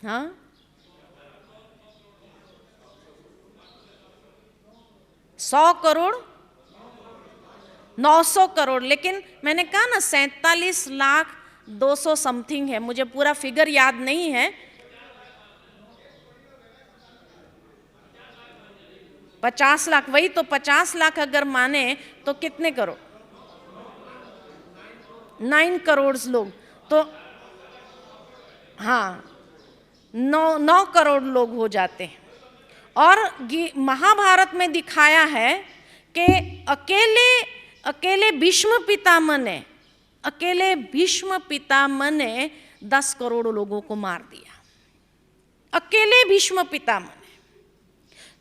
हाँ, 100 करोड़, 900 करोड़, लेकिन मैंने कहा ना 47,200,000 समथिंग है, मुझे पूरा फिगर याद नहीं है। 50 लाख, वही तो 50 लाख अगर माने तो कितने करोड़, 9 करोड़ लोग, तो हाँ 9 करोड़ लोग हो जाते हैं। और महाभारत में दिखाया है कि अकेले भीष्म पितामह ने 10 करोड़ लोगों को मार दिया, अकेले भीष्म पितामह ने।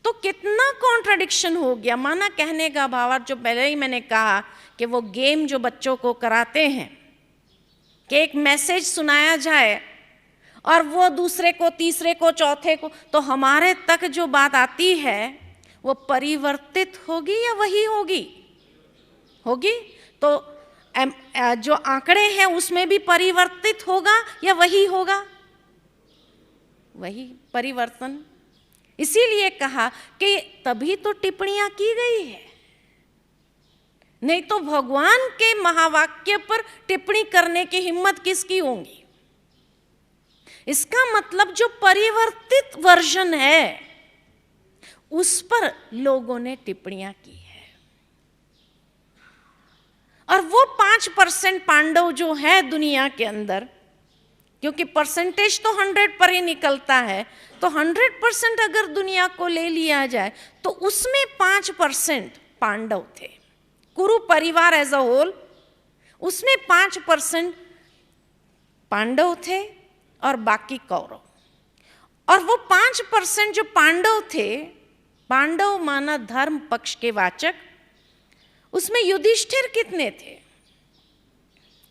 तो कितना कॉन्ट्रडिक्शन हो गया। माना कहने का भावार्थ, जो पहले ही मैंने कहा कि वो गेम जो बच्चों को कराते हैं कि एक मैसेज सुनाया जाए और वो दूसरे को, तीसरे को, चौथे को, तो हमारे तक जो बात आती है वो परिवर्तित होगी या वही होगी? तो जो आंकड़े हैं उसमें भी परिवर्तित होगा या वही होगा? वही परिवर्तन। इसीलिए कहा कि तभी तो टिप्पणियां की गई है, नहीं तो भगवान के महावाक्य पर टिप्पणी करने की हिम्मत किसकी होगी? इसका मतलब जो परिवर्तित वर्जन है उस पर लोगों ने टिप्पणियां की है। और वो 5% पांडव जो है दुनिया के अंदर, क्योंकि परसेंटेज तो 100 पर ही निकलता है, तो 100% अगर दुनिया को ले लिया जाए तो उसमें 5% पांडव थे। कुरु परिवार एज अ होल, उसमें 5% पांडव थे और बाकी कौरव। और वो 5% जो पांडव थे, पांडव माना धर्म पक्ष के वाचक, उसमें युधिष्ठिर कितने थे?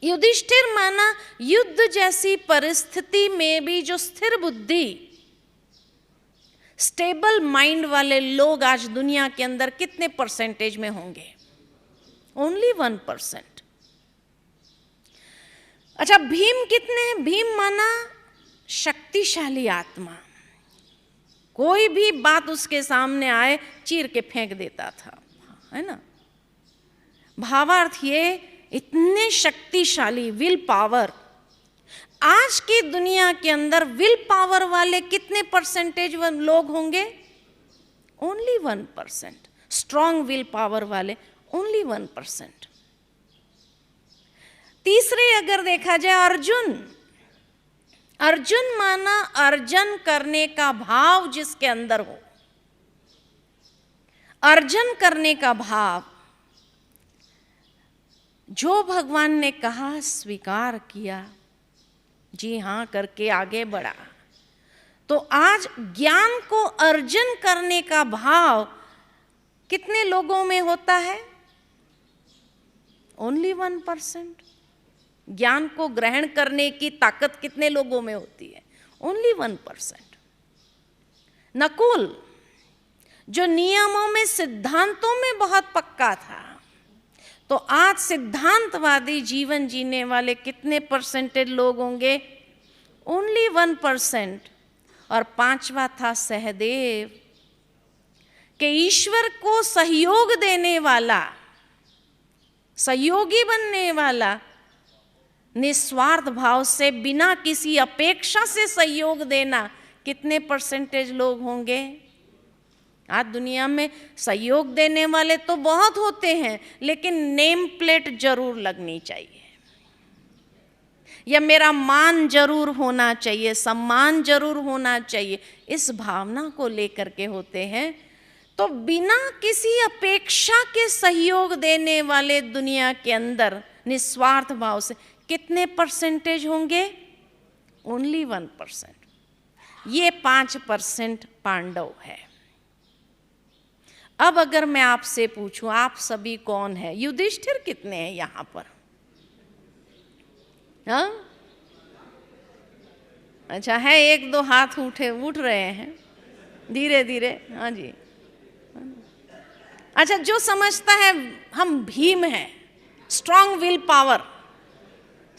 युधिष्ठिर माना युद्ध जैसी परिस्थिति में भी जो स्थिर बुद्धि, स्टेबल माइंड वाले लोग आज दुनिया के अंदर कितने परसेंटेज में होंगे? ओनली 1%। अच्छा, भीम कितने? भीम माना शक्तिशाली आत्मा, कोई भी बात उसके सामने आए चीर के फेंक देता था, है ना। भावार्थ ये इतने शक्तिशाली विल पावर। आज की दुनिया के अंदर विल पावर वाले कितने परसेंटेज लोग होंगे? ओनली 1%। स्ट्रॉन्ग विल पावर वाले ओनली 1%। तीसरे अगर देखा जाए अर्जुन माना अर्जन करने का भाव जिसके अंदर हो, अर्जन करने का भाव, जो भगवान ने कहा स्वीकार किया, जी हाँ करके आगे बढ़ा। तो आज ज्ञान को अर्जन करने का भाव कितने लोगों में होता है? ओनली 1%। ज्ञान को ग्रहण करने की ताकत कितने लोगों में होती है? ओनली 1%। नकुल जो नियमों में, सिद्धांतों में बहुत पक्का था, तो आज सिद्धांतवादी जीवन जीने वाले कितने परसेंटेज लोग होंगे? ओनली 1%। और 5वां था सहदेव, कि ईश्वर को सहयोग देने वाला, सहयोगी बनने वाला, निस्वार्थ भाव से बिना किसी अपेक्षा से सहयोग देना, कितने परसेंटेज लोग होंगे? आज दुनिया में सहयोग देने वाले तो बहुत होते हैं, लेकिन नेम प्लेट जरूर लगनी चाहिए, या मेरा मान जरूर होना चाहिए, सम्मान जरूर होना चाहिए, इस भावना को लेकर के होते हैं। तो बिना किसी अपेक्षा के सहयोग देने वाले दुनिया के अंदर निस्वार्थ भाव से कितने परसेंटेज होंगे? ओनली 1%। ये 5% पांडव है। अब अगर मैं आपसे पूछूं, आप सभी कौन है? युधिष्ठिर कितने हैं यहां पर? हाँ, अच्छा है, 1-2 हाथ उठ रहे हैं धीरे धीरे। हाँ जी, अच्छा, जो समझता है हम भीम हैं, strong will power,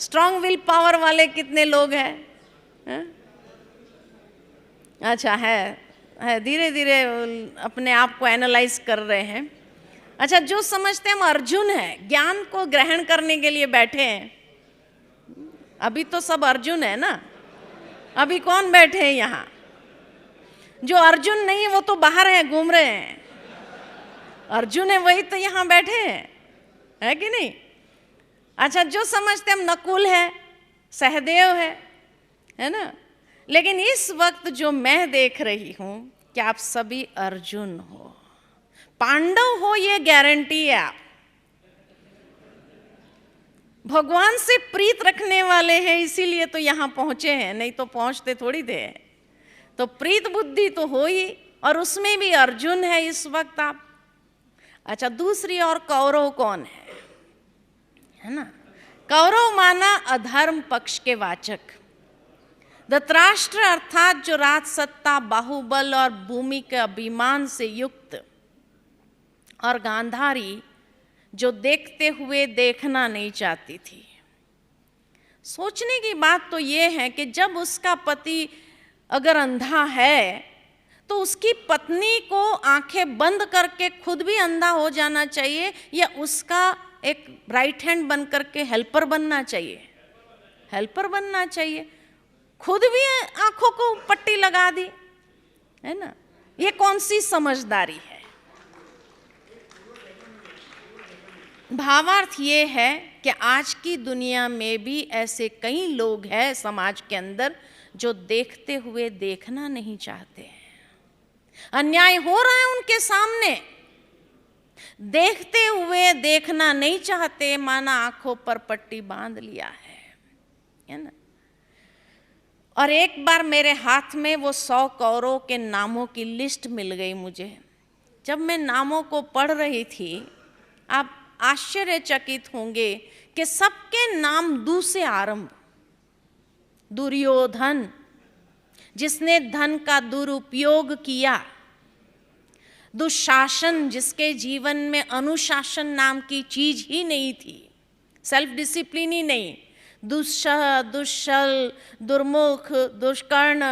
strong will power वाले कितने लोग हैं? अच्छा है, धीरे धीरे अपने आप को एनालाइज कर रहे हैं। अच्छा, जो समझते हैं हम अर्जुन है, ज्ञान को ग्रहण करने के लिए बैठे हैं। अभी तो सब अर्जुन है ना, अभी कौन बैठे हैं यहाँ? जो अर्जुन नहीं वो तो बाहर है, घूम रहे हैं। अर्जुन है वही तो यहाँ बैठे हैं, है कि नहीं? अच्छा, जो समझते हम नकुल है, सहदेव है ना? लेकिन इस वक्त जो मैं देख रही हूं कि आप सभी अर्जुन हो, पांडव हो, ये गारंटी है। आप भगवान से प्रीत रखने वाले हैं, इसीलिए तो यहां पहुंचे हैं, नहीं तो पहुंचते थोड़ी थे। तो प्रीत बुद्धि तो हो ही, और उसमें भी अर्जुन है इस वक्त आप। अच्छा, दूसरी और कौरव कौन है ना? कौरव माना अधर्म पक्ष के वाचक। धृतराष्ट्र अर्थात जो राजसत्ता, बाहुबल और भूमि के अभिमान से युक्त, और गांधारी जो देखते हुए देखना नहीं चाहती थी। सोचने की बात तो ये है कि जब उसका पति अगर अंधा है तो उसकी पत्नी को आंखें बंद करके खुद भी अंधा हो जाना चाहिए, या उसका एक राइट हैंड बन करके हेल्पर बनना चाहिए? हेल्पर बनना चाहिए। खुद भी आंखों को पट्टी लगा दी, है ना? ये कौन सी समझदारी है? भावार्थ ये है कि आज की दुनिया में भी ऐसे कई लोग हैं समाज के अंदर जो देखते हुए देखना नहीं चाहते हैं। अन्याय हो रहा है उनके सामने, देखते हुए देखना नहीं चाहते, माना आंखों पर पट्टी बांध लिया है ना? और एक बार मेरे हाथ में वो 100 कौरव के नामों की लिस्ट मिल गई मुझे। जब मैं नामों को पढ़ रही थी, आप आश्चर्यचकित होंगे कि सबके नाम दू से आरंभ। दुर्योधन, जिसने धन का दुरुपयोग किया। दुशासन, जिसके जीवन में अनुशासन नाम की चीज ही नहीं थी, सेल्फ डिसिप्लिन ही नहीं। दुश्शल, दुर्मुख, दुष्कर्ण,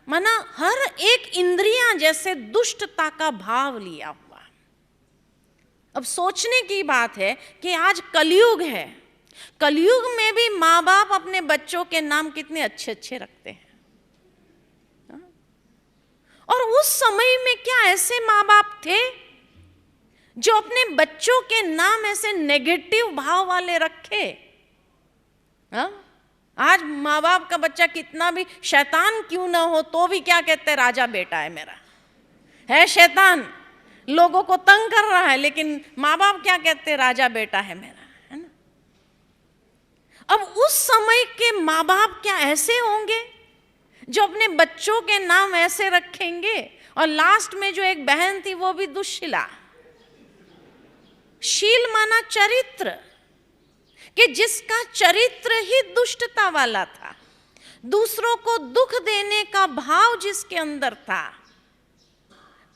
माना हर एक इंद्रियां जैसे दुष्टता का भाव लिया हुआ। अब सोचने की बात है कि आज कलयुग है, कलयुग में भी माँ बाप अपने बच्चों के नाम कितने अच्छे अच्छे रखते हैं। और उस समय में क्या ऐसे माँ बाप थे जो अपने बच्चों के नाम ऐसे नेगेटिव भाव वाले रखे? आज माँ बाप का बच्चा कितना भी शैतान क्यों ना हो तो भी क्या कहते हैं? राजा बेटा है मेरा, है शैतान, लोगों को तंग कर रहा है, लेकिन माँ बाप क्या कहते हैं? राजा बेटा है मेरा, है ना? अब उस समय के माँ बाप क्या ऐसे होंगे जो अपने बच्चों के नाम ऐसे रखेंगे? और लास्ट में जो एक बहन थी वो भी दुश्शीला। शील माना चरित्र, कि जिसका चरित्र ही दुष्टता वाला था, दूसरों को दुख देने का भाव जिसके अंदर था।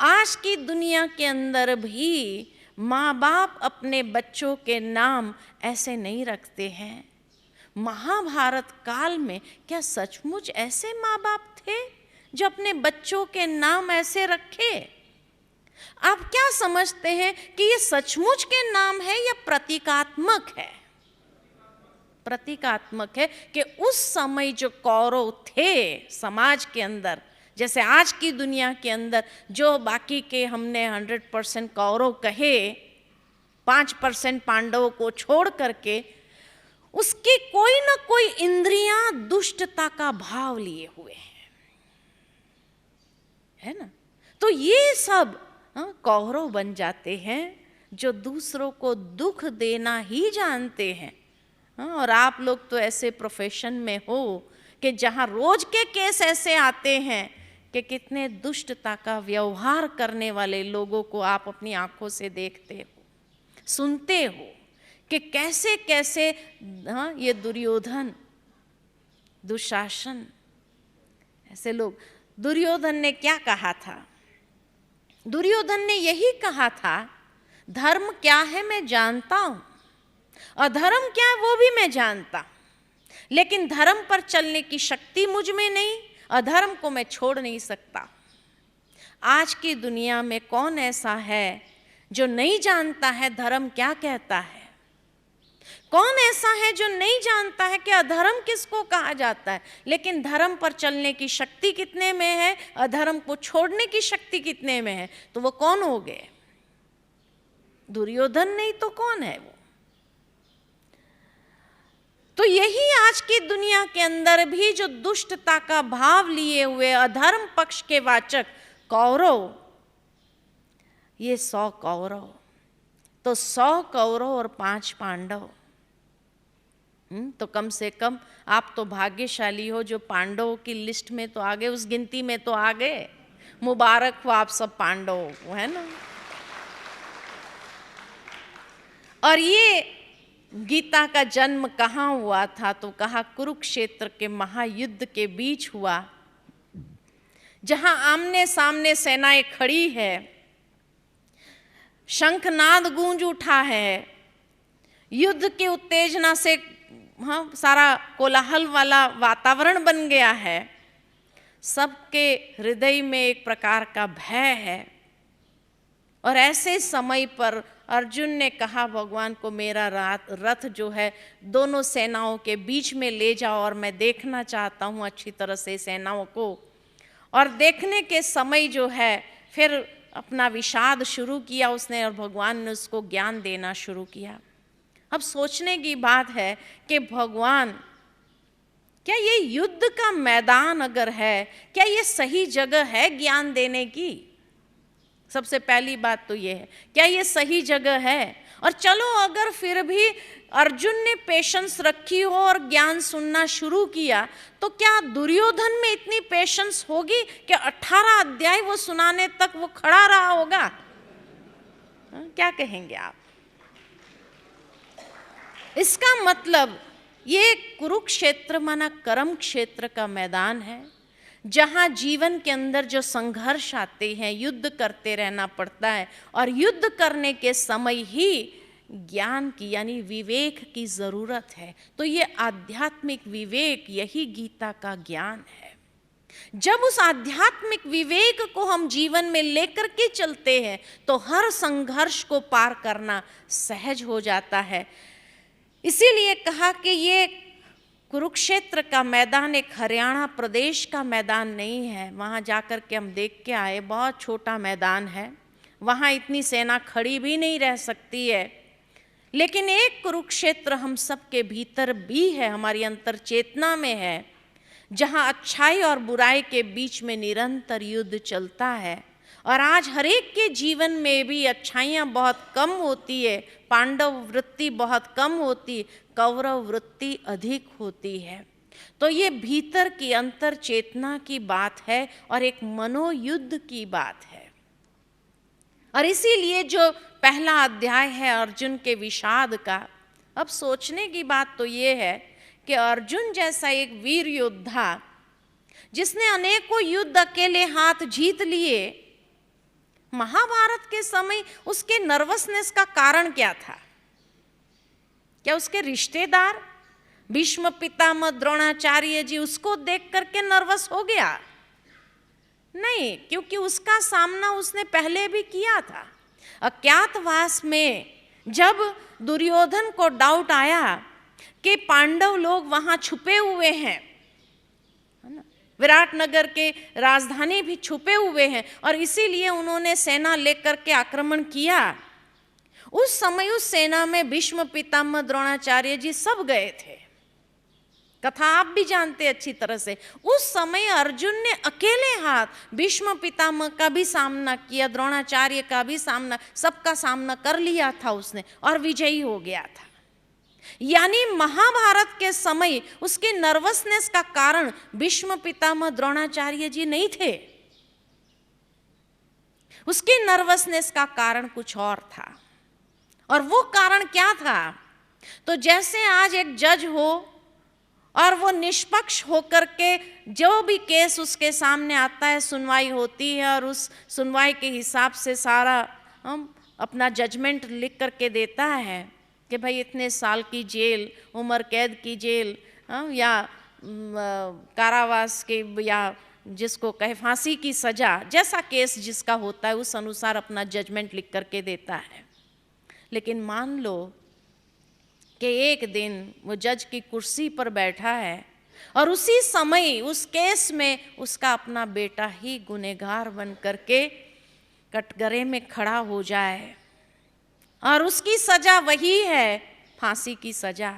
आज की दुनिया के अंदर भी माँ बाप अपने बच्चों के नाम ऐसे नहीं रखते हैं। महाभारत काल में क्या सचमुच ऐसे माँ बाप थे जो अपने बच्चों के नाम ऐसे रखे? आप क्या समझते हैं कि ये सचमुच के नाम है या प्रतीकात्मक है? प्रतीकात्मक है कि उस समय जो कौरव थे समाज के अंदर, जैसे आज की दुनिया के अंदर जो बाकी के हमने 100% कौरव कहे, 5% पांडवों को छोड़ करके, उसकी कोई ना कोई इंद्रियां दुष्टता का भाव लिए हुए हैं, है ना? तो ये सब कौरव बन जाते हैं जो दूसरों को दुख देना ही जानते हैं। और आप लोग तो ऐसे प्रोफेशन में हो कि जहाँ रोज के केस ऐसे आते हैं कि कितने दुष्टता का व्यवहार करने वाले लोगों को आप अपनी आंखों से देखते हो, सुनते हो कि कैसे कैसे ये दुर्योधन, दुशासन, ऐसे लोग। दुर्योधन ने क्या कहा था? दुर्योधन ने यही कहा था, धर्म क्या है मैं जानता हूं, अधर्म क्या है वो भी मैं जानता हूं, लेकिन धर्म पर चलने की शक्ति मुझ में नहीं अधर्म को मैं छोड़ नहीं सकता। आज की दुनिया में कौन ऐसा है जो नहीं जानता है धर्म क्या कहता है? कौन ऐसा है जो नहीं जानता है कि अधर्म किसको कहा जाता है? लेकिन धर्म पर चलने की शक्ति कितने में है, अधर्म को छोड़ने की शक्ति कितने में है? तो वो कौन हो गए? दुर्योधन नहीं तो कौन है वो? तो यही आज की दुनिया के अंदर भी जो दुष्टता का भाव लिए हुए अधर्म पक्ष के वाचक कौरव, ये 100 कौरव, तो 100 कौरव और 5 पांडव, तो कम से कम आप तो भाग्यशाली हो जो पांडवों की लिस्ट में तो आ गए, उस गिनती में तो आ गए। मुबारक हो आप सब पांडवों को, है ना। और ये गीता का जन्म कहाँ हुआ था? तो कहा कुरुक्षेत्र के महायुद्ध के बीच हुआ, जहां आमने सामने सेनाएं खड़ी है, शंखनाद गूंज उठा है, युद्ध की उत्तेजना से सारा कोलाहल वाला वातावरण बन गया है, सबके हृदय में एक प्रकार का भय है। और ऐसे समय पर अर्जुन ने कहा भगवान को, मेरा रथ जो है दोनों सेनाओं के बीच में ले जाओ और मैं देखना चाहता हूँ अच्छी तरह से सेनाओं को। और देखने के समय जो है फिर अपना विषाद शुरू किया उसने, और भगवान ने उसको ज्ञान देना शुरू किया। अब सोचने की बात है कि भगवान, क्या ये युद्ध का मैदान अगर है, क्या ये सही जगह है ज्ञान देने की? सबसे पहली बात तो ये है, क्या ये सही जगह है? और चलो अगर फिर भी अर्जुन ने पेशेंस रखी हो और ज्ञान सुनना शुरू किया, तो क्या दुर्योधन में इतनी पेशेंस होगी कि 18 अध्याय वो सुनाने तक वो खड़ा रहा होगा? क्या कहेंगे आप? इसका मतलब ये कुरुक्षेत्र माना कर्म क्षेत्र का मैदान है, जहाँ जीवन के अंदर जो संघर्ष आते हैं, युद्ध करते रहना पड़ता है, और युद्ध करने के समय ही ज्ञान की यानी विवेक की ज़रूरत है। तो ये आध्यात्मिक विवेक, यही गीता का ज्ञान है। जब उस आध्यात्मिक विवेक को हम जीवन में लेकर के चलते हैं तो हर संघर्ष को पार करना सहज हो जाता है। इसीलिए कहा कि ये कुरुक्षेत्र का मैदान एक हरियाणा प्रदेश का मैदान नहीं है। वहाँ जाकर के हम देख के आए, बहुत छोटा मैदान है, वहाँ इतनी सेना खड़ी भी नहीं रह सकती है। लेकिन एक कुरुक्षेत्र हम सबके भीतर भी है, हमारी अंतर चेतना में है, जहाँ अच्छाई और बुराई के बीच में निरंतर युद्ध चलता है। और आज हर एक के जीवन में भी अच्छाइयाँ बहुत कम होती है, पांडव वृत्ति बहुत कम होती, कौरव वृत्ति अधिक होती है। तो ये भीतर की अंतर चेतना की बात है और एक मनोयुद्ध की बात है। और इसीलिए जो पहला अध्याय है अर्जुन के विषाद का, अब सोचने की बात तो ये है कि अर्जुन जैसा एक वीर योद्धा जिसने अनेकों युद्ध अकेले हाथ जीत लिए, महाभारत के समय उसके नर्वसनेस का कारण क्या था? क्या उसके रिश्तेदार भीष्म पितामह द्रोणाचार्य जी उसको देख करके नर्वस हो गया? नहीं, क्योंकि उसका सामना उसने पहले भी किया था। अज्ञातवास में जब दुर्योधन को डाउट आया कि पांडव लोग वहां छुपे हुए हैं, विराटनगर के राजधानी भी छुपे हुए हैं, और इसीलिए उन्होंने सेना लेकर के आक्रमण किया, उस समय उस सेना में भीष्म पितामह द्रोणाचार्य जी सब गए थे। कथा आप भी जानते अच्छी तरह से। उस समय अर्जुन ने अकेले हाथ भीष्म पितामह का भी सामना किया, द्रोणाचार्य का भी सामना, सबका सामना कर लिया था उसने और विजयी हो गया था। यानी महाभारत के समय उसकी नर्वसनेस का कारण भीष्म पितामह द्रोणाचार्य जी नहीं थे, उसकी नर्वसनेस का कारण कुछ और था। और वो कारण क्या था? तो जैसे आज एक जज हो और वो निष्पक्ष होकर के जो भी केस उसके सामने आता है, सुनवाई होती है, और उस सुनवाई के हिसाब से सारा अपना जजमेंट लिख करके देता है कि भाई इतने साल की जेल, उम्र कैद की जेल, या कारावास के या जिसको कहे फांसी की सज़ा, जैसा केस जिसका होता है उस अनुसार अपना जजमेंट लिख करके देता है। लेकिन मान लो कि एक दिन वो जज की कुर्सी पर बैठा है और उसी समय उस केस में उसका अपना बेटा ही गुनहगार बन करके कटघरे में खड़ा हो जाए और उसकी सज़ा वही है, फांसी की सज़ा।